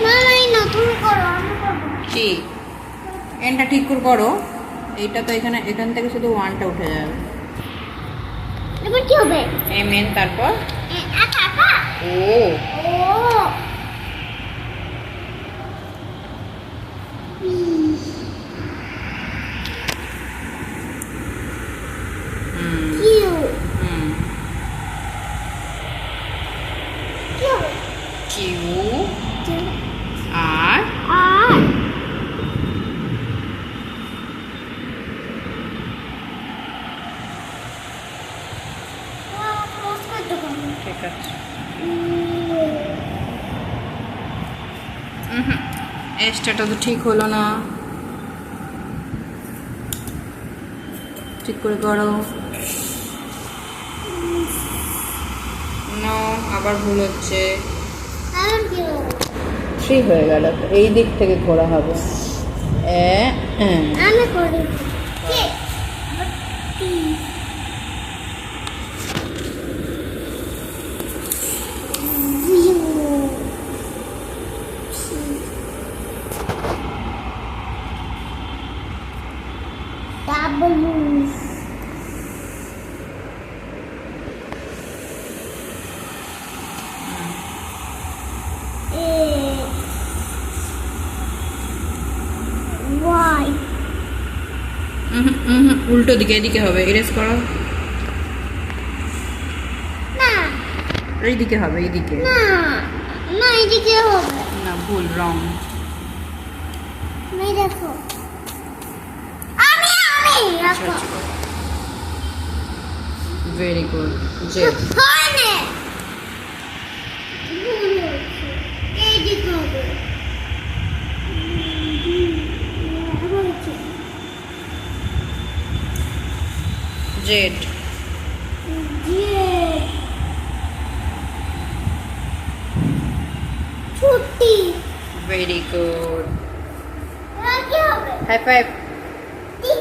না না এই না তুমি করো আমি করব কি এনটা ঠিক করে করো। এইটা তো এখান থেকে শুধু ওয়ানটা উঠে যাবে। এবার কি হবে এম এন তারপর আকা আকা ও ও কিউ হুম কিউ কিউ আর আর ঠিক আছে। এসটা তো ঠিক হলো না, ঠিক করে করো। না আবার ভুল হচ্ছে। থ্রি হয়ে গেল, এই দিক থেকে ঘোরা হবে। আমি করি কি W Y উল্টো দিকে, এদিকে হবে, এরেজ করো। না এইদিকে হবে, এইদিকে না না এদিকে হবে না, ভুল, রং। আমি দেখো আমি দেখো ভেরি গুড, জেড। হয় না এইদিকে হবে জেড ছুটি ভেরি গুড, কি হবে হাই ফাইভ। তিন